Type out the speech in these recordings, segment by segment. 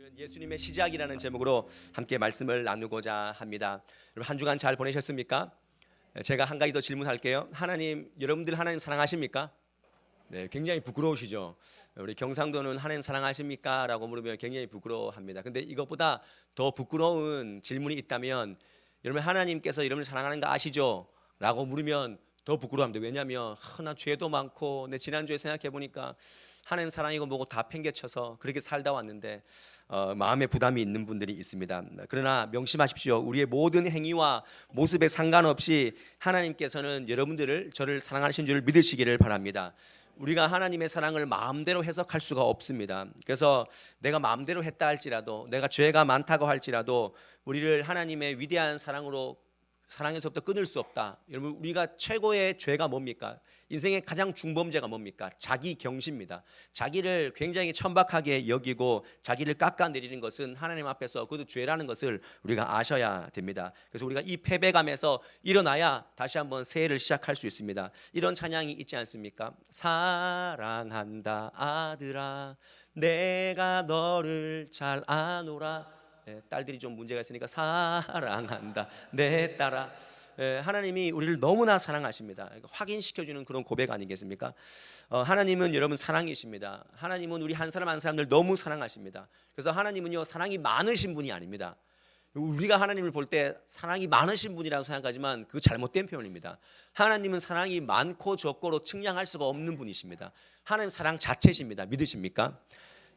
오늘은 예수님의 시작이라는 제목으로 함께 말씀을 나누고자 합니다. 여러분 한 주간 잘 보내셨습니까? 제가 한 가지 더 질문할게요. 여러분들 하나님 사랑하십니까? 네, 굉장히 부끄러우시죠. 우리 경상도는 하나님 사랑하십니까? 라고 물으면 굉장히 부끄러워합니다. 근데 이것보다 더 부끄러운 질문이 있다면, 여러분 하나님께서 여러분을 사랑하는 거 아시죠? 라고 물으면 더 부끄러워합니다. 왜냐하면 나 죄도 많고 내 지난주에 생각해 보니까 하나님 사랑이고 뭐고 다 팽개쳐서 그렇게 살다 왔는데 마음에 부담이 있는 분들이 있습니다. 그러나 명심하십시오. 우리의 모든 행위와 모습에 상관없이 하나님께서는 저를 사랑하시는 줄 믿으시기를 바랍니다. 우리가 하나님의 사랑을 마음대로 해석할 수가 없습니다. 그래서 내가 마음대로 했다 할지라도, 내가 죄가 많다고 할지라도 우리를 하나님의 위대한 사랑에서부터 끊을 수 없다. 여러분, 우리가 최고의 죄가 뭡니까? 인생의 가장 중범죄가 뭡니까? 자기 경시입니다. 자기를 굉장히 천박하게 여기고 자기를 깎아내리는 것은 하나님 앞에서 그것도 죄라는 것을 우리가 아셔야 됩니다. 그래서 우리가 이 패배감에서 일어나야 다시 한번 새해를 시작할 수 있습니다. 이런 찬양이 있지 않습니까? 사랑한다 아들아 내가 너를 잘 아노라. 딸들이 좀 문제가 있으니까 사랑한다 내 딸아. 하나님이 우리를 너무나 사랑하십니다. 확인시켜주는 그런 고백 아니겠습니까? 하나님은 여러분 사랑이십니다. 하나님은 우리 한 사람 한 사람들 너무 사랑하십니다. 그래서 하나님은요 사랑이 많으신 분이 아닙니다. 우리가 하나님을 볼 때 사랑이 많으신 분이라고 생각하지만 그 잘못된 표현입니다. 하나님은 사랑이 많고 적고로 측량할 수가 없는 분이십니다. 하나님 사랑 자체십니다. 믿으십니까?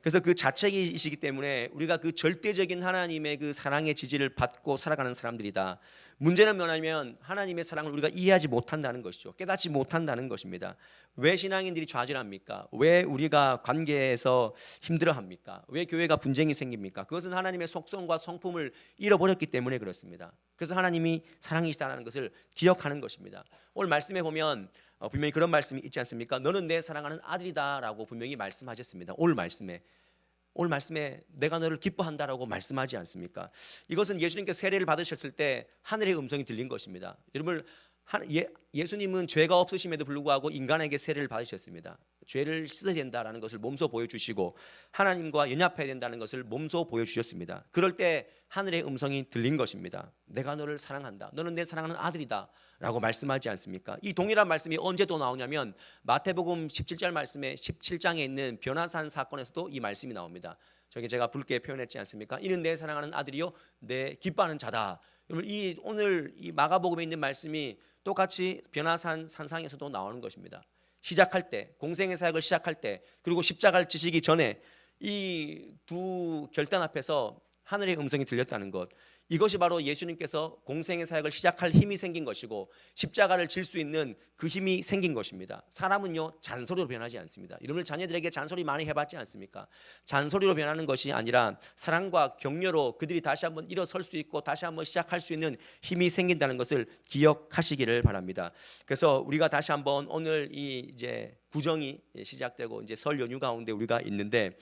그래서 그 자체이시기 때문에 우리가 그 절대적인 하나님의 그 사랑의 지지를 받고 살아가는 사람들이다. 문제는 뭐냐면 하나님의 사랑을 우리가 이해하지 못한다는 것이죠. 깨닫지 못한다는 것입니다. 왜 신앙인들이 좌절합니까? 왜 우리가 관계에서 힘들어합니까? 왜 교회가 분쟁이 생깁니까? 그것은 하나님의 속성과 성품을 잃어버렸기 때문에 그렇습니다. 그래서 하나님이 사랑이시다는 것을 기억하는 것입니다. 오늘 말씀에 보면 분명히 그런 말씀이 있지 않습니까? 너는 내 사랑하는 아들이다라고 분명히 말씀하셨습니다. 오늘 말씀에 내가 너를 기뻐한다라고 말씀하지 않습니까? 이것은 예수님께서 세례를 받으셨을 때 하늘의 음성이 들린 것입니다. 여러분 예수님은 죄가 없으심에도 불구하고 인간에게 세례를 받으셨습니다. 죄를 씻어야 된다는 것을 몸소 보여주시고 하나님과 연합해야 된다는 것을 몸소 보여주셨습니다. 그럴 때 하늘의 음성이 들린 것입니다. 내가 너를 사랑한다. 너는 내 사랑하는 아들이다 라고 말씀하지 않습니까? 이 동일한 말씀이 언제 또 나오냐면 마태복음 17절 말씀에 17장에 있는 변화산 사건에서도 이 말씀이 나옵니다. 저기 제가 붉게 표현했지 않습니까? 이는 내 사랑하는 아들이요 내 기뻐하는 자다. 오늘 이 마가복음에 있는 말씀이 똑같이 변화산 산상에서도 나오는 것입니다. 시작할 때, 공생의 사역을 시작할 때, 그리고 십자가를 지시기 전에 이 두 결단 앞에서 하늘의 음성이 들렸다는 것, 이것이 바로 예수님께서 공생의 사역을 시작할 힘이 생긴 것이고 십자가를 질 수 있는 그 힘이 생긴 것입니다. 사람은요 잔소리로 변하지 않습니다. 여러분 자녀들에게 잔소리 많이 해봤지 않습니까? 잔소리로 변하는 것이 아니라 사랑과 격려로 그들이 다시 한번 일어설 수 있고 다시 한번 시작할 수 있는 힘이 생긴다는 것을 기억하시기를 바랍니다. 그래서 우리가 다시 한번 오늘 이제 구정이 시작되고 이제 설 연휴 가운데 우리가 있는데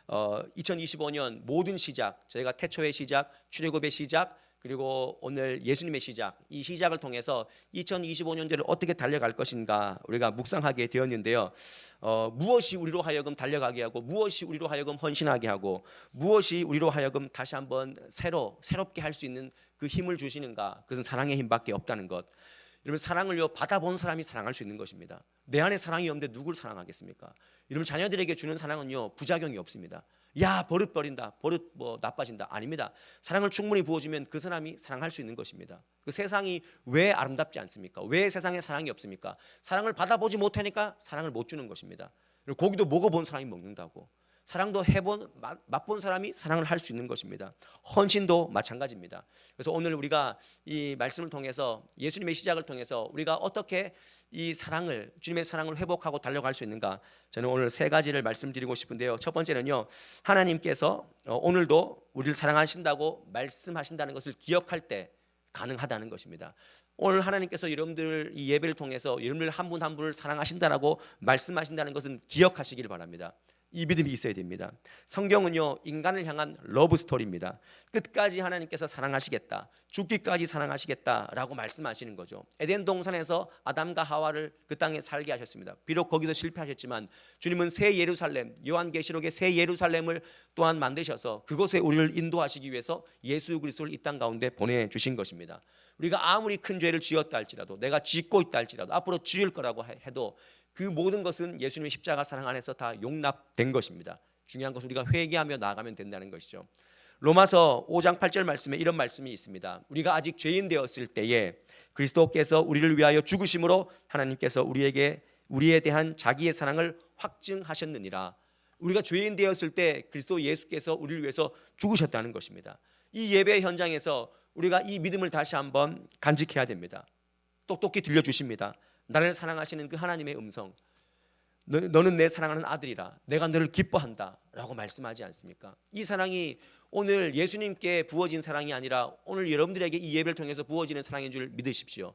2025년 모든 시작, 저희가 태초의 시작, 출애굽의 시작, 그리고 오늘 예수님의 시작, 이 시작을 통해서 2025년도를 어떻게 달려갈 것인가 우리가 묵상하게 되었는데요. 무엇이 우리로 하여금 달려가게 하고 무엇이 우리로 하여금 헌신하게 하고 무엇이 우리로 하여금 다시 한번 새롭게 할 수 있는 그 힘을 주시는가? 그것은 사랑의 힘밖에 없다는 것. 여러분 사랑을요 받아본 사람이 사랑할 수 있는 것입니다. 내 안에 사랑이 없는데 누굴 사랑하겠습니까? 여러분 자녀들에게 주는 사랑은요 부작용이 없습니다. 야 버릇 버린다, 버릇 나빠진다, 아닙니다. 사랑을 충분히 부어주면 그 사람이 사랑할 수 있는 것입니다. 그 세상이 왜 아름답지 않습니까? 왜 세상에 사랑이 없습니까? 사랑을 받아보지 못하니까 사랑을 못 주는 것입니다. 그리고 고기도 먹어본 사람이 먹는다고. 사랑도 맛본 사람이 사랑을 할 수 있는 것입니다. 헌신도 마찬가지입니다. 그래서 오늘 우리가 이 말씀을 통해서 예수님의 시작을 통해서 우리가 어떻게 이 주님의 사랑을 회복하고 달려갈 수 있는가, 저는 오늘 세 가지를 말씀드리고 싶은데요. 첫 번째는요, 하나님께서 오늘도 우리를 사랑하신다고 말씀하신다는 것을 기억할 때 가능하다는 것입니다. 오늘 하나님께서 여러분들 이 예배를 통해서 여러분들 한 분 한 분을 사랑하신다라고 말씀하신다는 것은 기억하시길 바랍니다. 이 믿음이 있어야 됩니다. 성경은요, 인간을 향한 러브 스토리입니다. 끝까지 하나님께서 사랑하시겠다, 죽기까지 사랑하시겠다라고 말씀하시는 거죠. 에덴 동산에서 아담과 하와를 그 땅에 살게 하셨습니다. 비록 거기서 실패하셨지만 주님은 새 예루살렘, 요한계시록의 새 예루살렘을 또한 만드셔서 그곳에 우리를 인도하시기 위해서 예수 그리스도를 이 땅 가운데 보내주신 것입니다. 우리가 아무리 큰 죄를 지었다 할지라도, 내가 짓고 있다 할지라도, 앞으로 지을 거라고 해도 그 모든 것은 예수님의 십자가 사랑 안에서 다 용납된 것입니다. 중요한 것은 우리가 회개하며 나아가면 된다는 것이죠. 로마서 5장 8절 말씀에 이런 말씀이 있습니다. 우리가 아직 죄인 되었을 때에 그리스도께서 우리를 위하여 죽으심으로 하나님께서 우리에 대한 자기의 사랑을 확증하셨느니라. 우리가 죄인 되었을 때 그리스도 예수께서 우리를 위해서 죽으셨다는 것입니다. 이 예배 현장에서 우리가 이 믿음을 다시 한번 간직해야 됩니다. 똑똑히 들려주십니다. 나를 사랑하시는 그 하나님의 음성, 너는 내 사랑하는 아들이라, 내가 너를 기뻐한다 라고 말씀하지 않습니까? 이 사랑이 오늘 예수님께 부어진 사랑이 아니라 오늘 여러분들에게 이 예배를 통해서 부어지는 사랑인 줄 믿으십시오.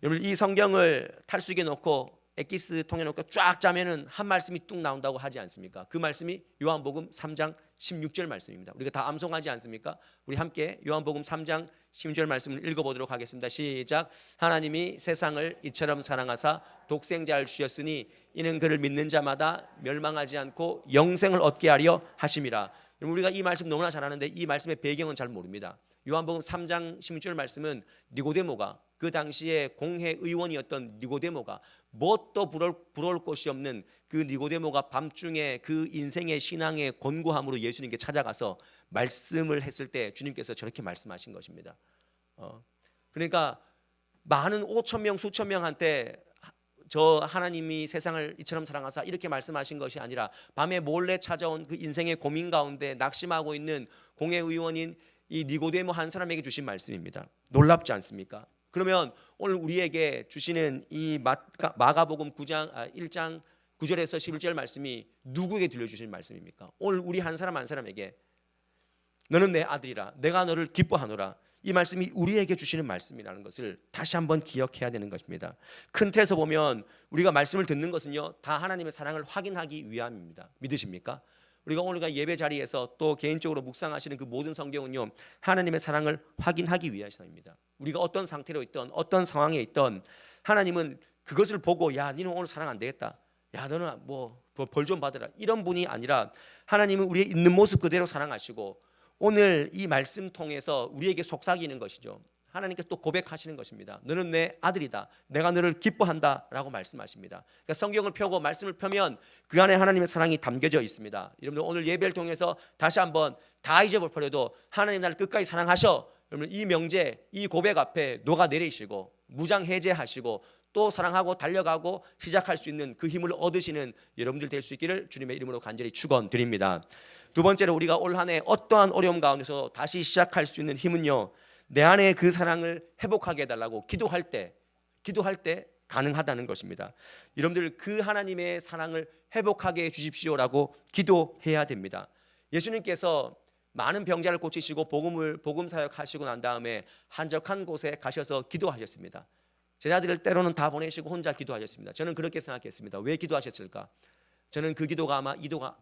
여러분, 이 성경을 탈수기에 놓고 엑기스 통에 놓고 쫙 짜면은 한 말씀이 뚝 나온다고 하지 않습니까? 그 말씀이 요한복음 3장 16절 말씀입니다. 우리가 다 암송하지 않습니까? 우리 함께 요한복음 3장 16절 말씀을 읽어보도록 하겠습니다. 시작. 하나님이 세상을 이처럼 사랑하사 독생자를 주셨으니 이는 그를 믿는 자마다 멸망하지 않고 영생을 얻게 하려 하심이라. 우리가 이 말씀 너무나 잘 아는데 이 말씀의 배경은 잘 모릅니다. 요한복음 3장 16절 말씀은 니고데모가, 그 당시에 공회 의원이었던 니고데모가, 뭣도 부러울 곳이 없는 그 니고데모가 밤중에 그 인생의 신앙의 권고함으로 예수님께 찾아가서 말씀을 했을 때 주님께서 저렇게 말씀하신 것입니다. 그러니까 많은 5천 명 수천 명한테 저 하나님이 세상을 이처럼 사랑하사 이렇게 말씀하신 것이 아니라 밤에 몰래 찾아온 그 인생의 고민 가운데 낙심하고 있는 공회 의원인 이 니고데모 한 사람에게 주신 말씀입니다. 놀랍지 않습니까? 그러면 오늘 우리에게 주시는 이 마가복음 1장 9절에서 11절 말씀이 누구에게 들려주신 말씀입니까? 오늘 우리 한 사람 한 사람에게 너는 내 아들이라, 내가 너를 기뻐하노라, 이 말씀이 우리에게 주시는 말씀이라는 것을 다시 한번 기억해야 되는 것입니다. 큰 틀에서 보면 우리가 말씀을 듣는 것은요, 다 하나님의 사랑을 확인하기 위함입니다. 믿으십니까? 우리가 오늘 예배 자리에서 또 개인적으로 묵상하시는 그 모든 성경은요, 하나님의 사랑을 확인하기 위해서입니다. 우리가 어떤 상태로 있던 어떤 상황에 있던 하나님은 그것을 보고 야, 너는 오늘 사랑 안 되겠다, 야, 너는 뭐 벌 좀 받으라, 이런 분이 아니라 하나님은 우리의 있는 모습 그대로 사랑하시고 오늘 이 말씀 통해서 우리에게 속삭이는 것이죠. 하나님께서 또 고백하시는 것입니다. 너는 내 아들이다, 내가 너를 기뻐한다 라고 말씀하십니다. 그러니까 성경을 펴고 말씀을 펴면 그 안에 하나님의 사랑이 담겨져 있습니다. 여러분들 오늘 예배를 통해서 다시 한번 다 잊어버려도 하나님 나를 끝까지 사랑하셔, 여러분 이 명제, 이 고백 앞에 녹아내리시고 무장해제하시고 또 사랑하고 달려가고 시작할 수 있는 그 힘을 얻으시는 여러분들 될 수 있기를 주님의 이름으로 간절히 축원드립니다. 두 번째로 우리가 올 한 해 어떠한 어려움 가운데서 다시 시작할 수 있는 힘은요, 내 안에 그 사랑을 회복하게 해달라고 기도할 때 가능하다는 것입니다. 여러분들 그 하나님의 사랑을 회복하게 해주십시오라고 기도해야 됩니다. 예수님께서 많은 병자를 고치시고 복음 사역하시고 난 다음에 한적한 곳에 가셔서 기도하셨습니다. 제자들을 때로는 다 보내시고 혼자 기도하셨습니다. 저는 그렇게 생각했습니다. 왜 기도하셨을까? 저는 그 기도가 아마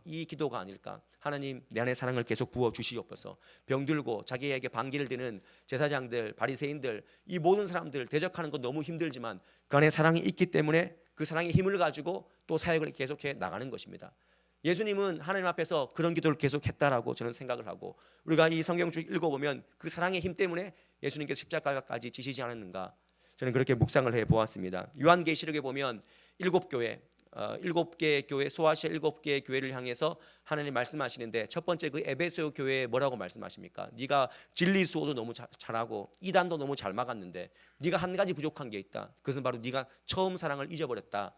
이 기도가 아닐까. 하나님, 내 안에 사랑을 계속 부어 주시옵소서. 병들고 자기에게 반기를 드는 제사장들, 바리새인들, 이 모든 사람들 대적하는 건 너무 힘들지만 그 안에 사랑이 있기 때문에 그 사랑의 힘을 가지고 또 사역을 계속해 나가는 것입니다. 예수님은 하나님 앞에서 그런 기도를 계속했다라고 저는 생각을 하고, 우리가 이 성경 쭉 읽어보면 그 사랑의 힘 때문에 예수님께서 십자가까지 지시지 않았는가, 저는 그렇게 묵상을 해보았습니다. 요한계시록에 보면 7교회, 7개의 교회, 소아시아 7개의 교회를 향해서 하나님 말씀하시는데, 첫 번째 그 에베소 교회에 뭐라고 말씀하십니까? 네가 진리 수호도 너무 잘하고 이단도 너무 잘 막았는데 네가 한 가지 부족한 게 있다. 그것은 바로 네가 처음 사랑을 잊어버렸다.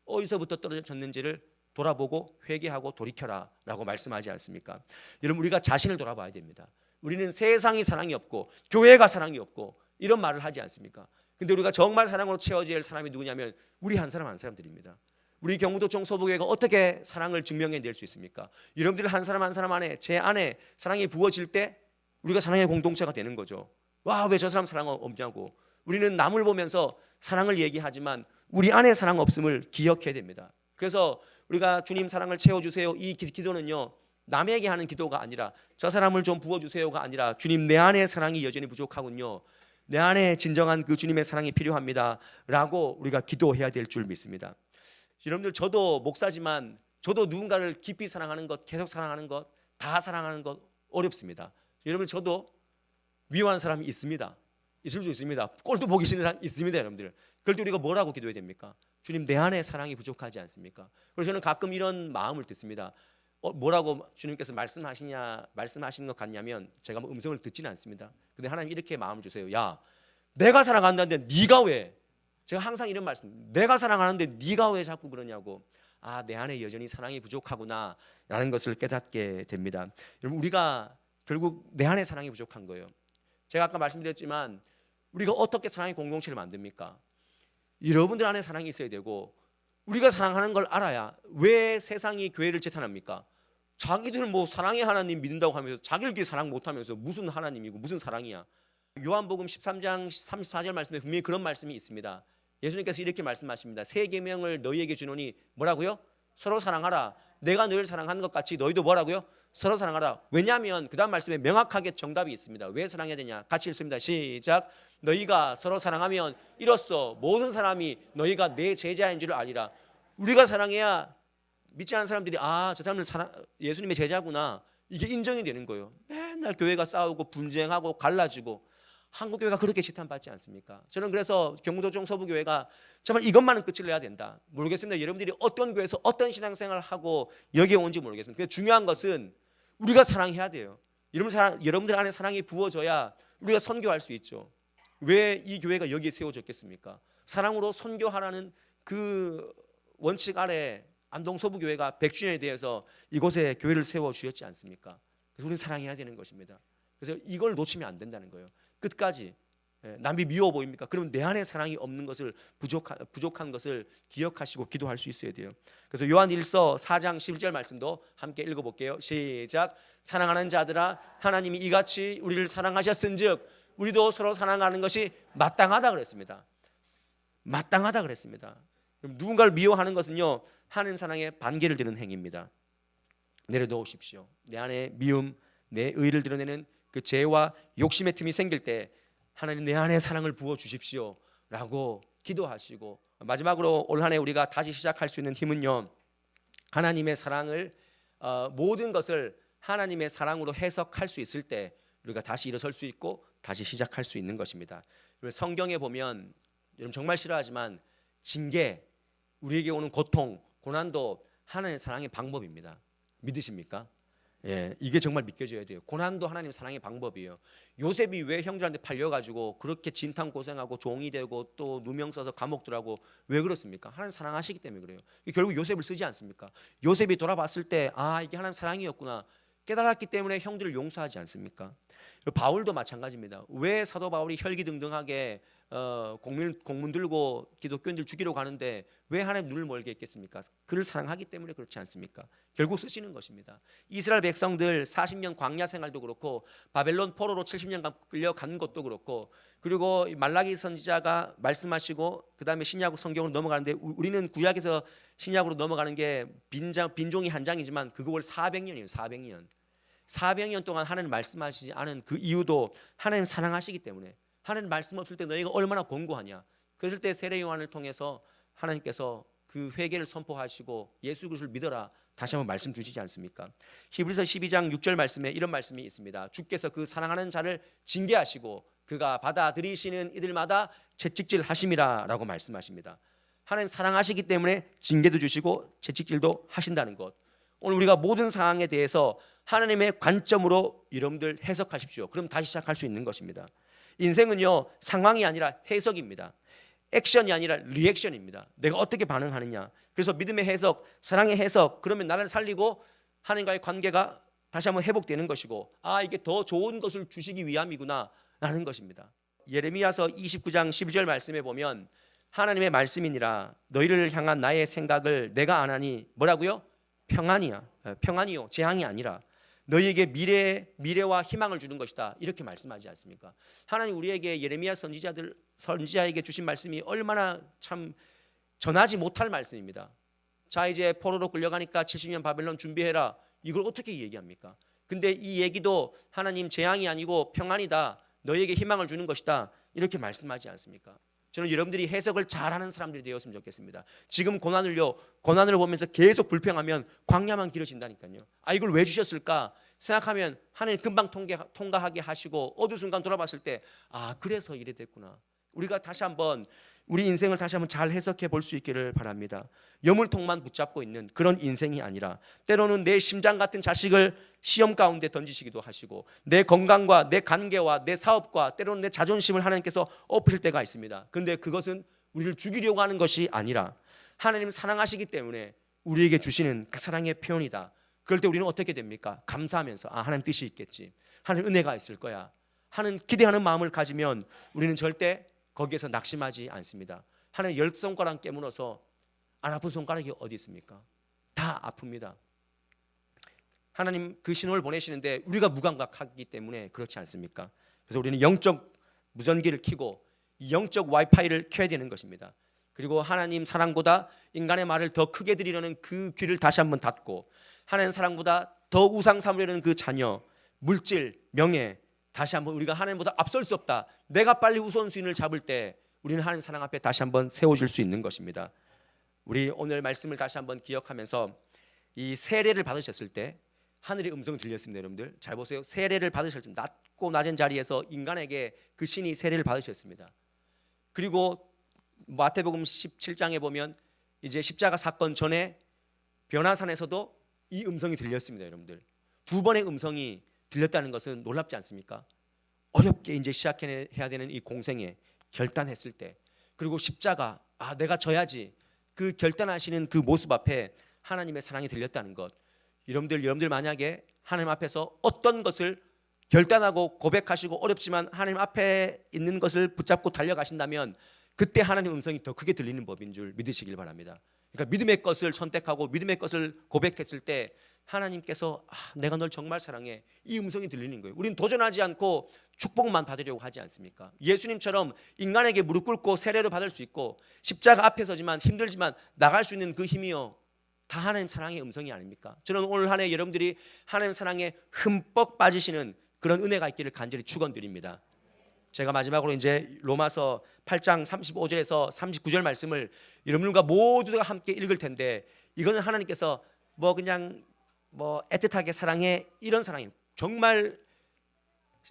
어디서부터 떨어졌는지를 돌아보고 회개하고 돌이켜라 라고 말씀하지 않습니까? 여러분, 우리가 자신을 돌아봐야 됩니다. 우리는 세상이 사랑이 없고 교회가 사랑이 없고 이런 말을 하지 않습니까? 근데 우리가 정말 사랑으로 채워져야 할 사람이 누구냐면 우리 한 사람 한 사람들입니다. 우리 경북도청 소부교회가 어떻게 사랑을 증명해낼 수 있습니까? 여러분들 한 사람 한 사람 안에, 제 안에 사랑이 부어질 때 우리가 사랑의 공동체가 되는 거죠. 와, 왜 저 사람 사랑 없냐고. 우리는 남을 보면서 사랑을 얘기하지만 우리 안에 사랑 없음을 기억해야 됩니다. 그래서 우리가 주님 사랑을 채워주세요 이 기도는요 남에게 하는 기도가 아니라 저 사람을 좀 부어주세요가 아니라 주님 내 안에 사랑이 여전히 부족하군요, 내 안에 진정한 그 주님의 사랑이 필요합니다 라고 우리가 기도해야 될 줄 믿습니다. 여러분들 저도 목사지만 저도 누군가를 깊이 사랑하는 것, 계속 사랑하는 것, 다 사랑하는 것 어렵습니다. 여러분 저도 미워하는 사람이 있습니다. 있을 수 있습니다. 꼴도 보기 싫은 사람 있습니다. 여러분들 그럴 때 우리가 뭐라고 기도해야 됩니까? 주님 내 안에 사랑이 부족하지 않습니까? 그래서 저는 가끔 이런 마음을 듣습니다. 뭐라고 주님께서 말씀하시는 것 같냐면 제가 뭐 음성을 듣지는 않습니다. 근데 하나님 이렇게 마음을 주세요. 야 내가 사랑한다는데 네가 왜, 제가 항상 이런 말씀, 내가 사랑하는데 네가 왜 자꾸 그러냐고. 아, 내 안에 여전히 사랑이 부족하구나 라는 것을 깨닫게 됩니다. 여러분 우리가 결국 내 안에 사랑이 부족한 거예요. 제가 아까 말씀드렸지만 우리가 어떻게 사랑의 공동체를 만듭니까? 여러분들 안에 사랑이 있어야 되고 우리가 사랑하는 걸 알아야. 왜 세상이 교회를 재탄합니까? 자기들 뭐 사랑의 하나님 믿는다고 하면서 자기들끼리 사랑 못하면서 무슨 하나님이고 무슨 사랑이야. 요한복음 13장 34절 말씀에 분명히 그런 말씀이 있습니다. 예수님께서 이렇게 말씀하십니다. 새 계명을 너희에게 주노니 뭐라고요? 서로 사랑하라. 내가 너희를 사랑하는 것 같이 너희도 뭐라고요? 서로 사랑하라. 왜냐하면 그 다음 말씀에 명확하게 정답이 있습니다. 왜 사랑해야 되냐? 같이 읽습니다. 시작. 너희가 서로 사랑하면 이로써 모든 사람이 너희가 내 제자인 줄 알리라. 우리가 사랑해야 믿지 않는 사람들이 아, 저 사람은 예수님의 제자구나, 이게 인정이 되는 거예요. 맨날 교회가 싸우고 분쟁하고 갈라지고 한국교회가 그렇게 지탄받지 않습니까? 저는 그래서 경부도청 서부교회가 정말 이것만은 끝을 내야 된다. 모르겠습니다. 여러분들이 어떤 교회에서 어떤 신앙생활을 하고 여기에 온지 모르겠습니다. 근데 중요한 것은 우리가 사랑해야 돼요. 여러분들 안에 사랑이 부어져야 우리가 선교할 수 있죠. 왜 이 교회가 여기에 세워졌겠습니까? 사랑으로 선교하라는 그 원칙 아래 안동 서부교회가 100주년에 대해서 이곳에 교회를 세워주셨지 않습니까? 그래서 우리는 사랑해야 되는 것입니다. 그래서 이걸 놓치면 안 된다는 거예요. 끝까지. 남이 미워 보입니까? 그러면 내 안에 사랑이 없는 것을, 부족한 것을 기억하시고 기도할 수 있어야 돼요. 그래서 요한 1서 4장 11절 말씀도 함께 읽어볼게요. 시작. 사랑하는 자들아, 하나님이 이같이 우리를 사랑하셨은즉 우리도 서로 사랑하는 것이 마땅하다 그랬습니다. 마땅하다 그랬습니다. 누군가를 미워하는 것은요, 하나님 사랑에 반개를 드는 행위입니다. 내려놓으십시오. 내 안에 미움, 내 의를 드러내는 그 죄와 욕심의 틈이 생길 때 하나님 내 안에 사랑을 부어 주십시오 라고 기도하시고, 마지막으로 올 한 해 우리가 다시 시작할 수 있는 힘은요, 하나님의 사랑을 모든 것을 하나님의 사랑으로 해석할 수 있을 때 우리가 다시 일어설 수 있고 다시 시작할 수 있는 것입니다. 성경에 보면 여러분 정말 싫어하지만 징계, 우리에게 오는 고통, 고난도 하나님의 사랑의 방법입니다. 믿으십니까? 예, 이게 정말 믿겨져야 돼요. 고난도 하나님 사랑의 방법이에요. 요셉이 왜 형들한테 팔려가지고 그렇게 진탕 고생하고 종이 되고 또 누명 써서 감옥 들어가고 왜 그렇습니까? 하나님 사랑하시기 때문에 그래요. 결국 요셉을 쓰지 않습니까? 요셉이 돌아봤을 때 아, 이게 하나님 사랑이었구나 깨달았기 때문에 형들을 용서하지 않습니까? 바울도 마찬가지입니다. 왜 사도 바울이 혈기등등하게 공문 들고 기독교인들 죽이러 가는데 왜 하나님 눈을 멀게 했겠습니까? 그를 사랑하기 때문에 그렇지 않습니까? 결국 쓰시는 것입니다. 이스라엘 백성들 40년 광야 생활도 그렇고 바벨론 포로로 70년간 끌려간 것도 그렇고, 그리고 말라기 선지자가 말씀하시고 그 다음에 신약 성경으로 넘어가는데 우리는 구약에서 신약으로 넘어가는 게 빈종이 한 장이지만 그걸 400년이에요. 400년 동안 하나님 말씀하시지 않은 그 이유도 하나님 사랑하시기 때문에. 하나님 말씀 없을 때 너희가 얼마나 권고하냐. 그랬을 때 세례 요한을 통해서 하나님께서 그 회개를 선포하시고 예수 그리스도를 믿어라 다시 한번 말씀 주시지 않습니까? 히브리서 12장 6절 말씀에 이런 말씀이 있습니다. 주께서 그 사랑하는 자를 징계하시고 그가 받아들이시는 이들마다 채찍질 하심이라 라고 말씀하십니다. 하나님 사랑하시기 때문에 징계도 주시고 채찍질도 하신다는 것. 오늘 우리가 모든 상황에 대해서 하나님의 관점으로 여러분들 해석하십시오. 그럼 다시 시작할 수 있는 것입니다. 인생은요, 상황이 아니라 해석입니다. 액션이 아니라 리액션입니다. 내가 어떻게 반응하느냐. 그래서 믿음의 해석, 사랑의 해석, 그러면 나를 살리고 하나님과의 관계가 다시 한번 회복되는 것이고, 아, 이게 더 좋은 것을 주시기 위함이구나 라는 것입니다. 예레미야서 29장 12절 말씀에 보면 하나님의 말씀이니라 너희를 향한 나의 생각을 내가 아나니 뭐라고요? 평안이요 재앙이 아니라 너희에게 미래와 희망을 주는 것이다 이렇게 말씀하지 않습니까? 하나님 우리에게 예레미야 선지자에게 주신 말씀이 얼마나 참 전하지 못할 말씀입니다. 자 이제 포로로 끌려가니까 70년 바벨론 준비해라. 이걸 어떻게 얘기합니까? 근데 이 얘기도 하나님 재앙이 아니고 평안이다. 너에게 희망을 주는 것이다. 이렇게 말씀하지 않습니까? 저는 여러분들이 해석을 잘하는 사람들이 되었으면 좋겠습니다. 지금 고난을 보면서 계속 불평하면 광야만 길어진다니까요. 아 이걸 왜 주셨을까 생각하면 하나님 금방 통과하게 하시고 어느 순간 돌아봤을 때 아 그래서 이래 됐구나. 우리가 다시 한번 우리 인생을 다시 한번 잘 해석해 볼 수 있기를 바랍니다. 여물통만 붙잡고 있는 그런 인생이 아니라 때로는 내 심장 같은 자식을 시험 가운데 던지시기도 하시고 내 건강과 내 관계와 내 사업과 때로는 내 자존심을 하나님께서 엎으실 때가 있습니다. 그런데 그것은 우리를 죽이려고 하는 것이 아니라 하나님 사랑하시기 때문에 우리에게 주시는 그 사랑의 표현이다. 그럴 때 우리는 어떻게 됩니까? 감사하면서 아 하나님 뜻이 있겠지, 하나님 은혜가 있을 거야 하는 기대하는 마음을 가지면 우리는 절대 거기에서 낙심하지 않습니다. 하나님 10손가락 깨물어서 안 아픈 손가락이 어디 있습니까? 다 아픕니다. 하나님 그 신호를 보내시는데 우리가 무감각하기 때문에 그렇지 않습니까? 그래서 우리는 영적 무전기를 켜고 영적 와이파이를 켜야 되는 것입니다. 그리고 하나님 사랑보다 인간의 말을 더 크게 들으려는 그 귀를 다시 한번 닫고 하나님 사랑보다 더 우상 삼으려는 그 자녀, 물질, 명예 다시 한번 우리가 하나님보다 앞설 수 없다. 내가 빨리 우선순위를 잡을 때 우리는 하나님 사랑 앞에 다시 한번 세워질 수 있는 것입니다. 우리 오늘 말씀을 다시 한번 기억하면서 이 세례를 받으셨을 때 하늘의 음성이 들렸습니다. 여러분들 잘 보세요. 세례를 받으셨을 때 낮고 낮은 자리에서 인간에게 그 신이 세례를 받으셨습니다. 그리고 마태복음 17장에 보면 이제 십자가 사건 전에 변화산에서도 이 음성이 들렸습니다. 여러분들 두 번의 음성이 들렸다는 것은 놀랍지 않습니까? 어렵게 이제 시작해야 되는 이 공생에 결단했을 때 그리고 십자가 아 내가 져야지 그 결단하시는 그 모습 앞에 하나님의 사랑이 들렸다는 것. 여러분들 만약에 하나님 앞에서 어떤 것을 결단하고 고백하시고 어렵지만 하나님 앞에 있는 것을 붙잡고 달려가신다면 그때 하나님의 음성이 더 크게 들리는 법인 줄 믿으시길 바랍니다. 그러니까 믿음의 것을 선택하고 믿음의 것을 고백했을 때 하나님께서 아, 내가 널 정말 사랑해 이 음성이 들리는 거예요. 우리는 도전하지 않고 축복만 받으려고 하지 않습니까? 예수님처럼 인간에게 무릎 꿇고 세례를 받을 수 있고 십자가 앞에 서지만 힘들지만 나갈 수 있는 그 힘이요 다 하나님 사랑의 음성이 아닙니까? 저는 오늘 한 해 여러분들이 하나님 사랑에 흠뻑 빠지시는 그런 은혜가 있기를 간절히 축원드립니다. 제가 마지막으로 이제 로마서 8장 35절에서 39절 말씀을 여러분과 모두가 함께 읽을 텐데 이거는 하나님께서 그냥 애틋하게 사랑해 이런 사랑이 정말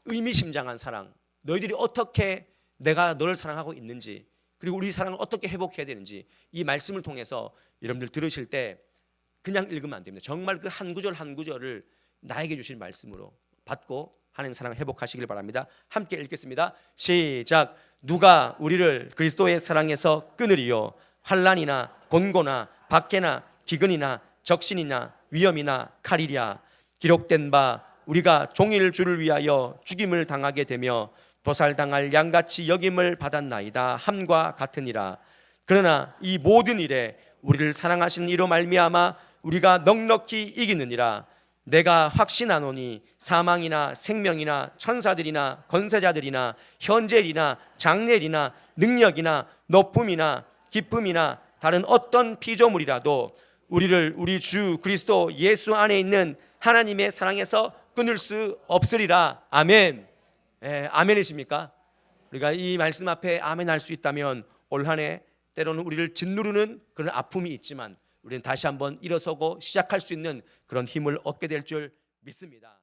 의미심장한 사랑, 너희들이 어떻게 내가 너를 사랑하고 있는지 그리고 우리 사랑을 어떻게 회복해야 되는지 이 말씀을 통해서 여러분들 들으실 때 그냥 읽으면 안 됩니다. 정말 그 한 구절 한 구절을 나에게 주신 말씀으로 받고 하나님 사랑을 회복하시길 바랍니다. 함께 읽겠습니다. 시작. 누가 우리를 그리스도의 사랑에서 끊으리요? 환난이나 곤고나 박해나 기근이나 적신이나 위험이나 칼이랴. 기록된 바 우리가 종일 주를 위하여 죽임을 당하게 되며 도살당할 양같이 여김을 받았나이다 함과 같으니라. 그러나 이 모든 일에 우리를 사랑하신 이로 말미암아 우리가 넉넉히 이기느니라. 내가 확신하노니 사망이나 생명이나 천사들이나 권세자들이나 현재일이나 장래일이나 능력이나 높음이나 기쁨이나 다른 어떤 피조물이라도 우리를 우리 주 그리스도 예수 안에 있는 하나님의 사랑에서 끊을 수 없으리라. 아멘. 아멘이십니까? 우리가 이 말씀 앞에 아멘 할 수 있다면 올 한 해 때로는 우리를 짓누르는 그런 아픔이 있지만 우리는 다시 한번 일어서고 시작할 수 있는 그런 힘을 얻게 될 줄 믿습니다.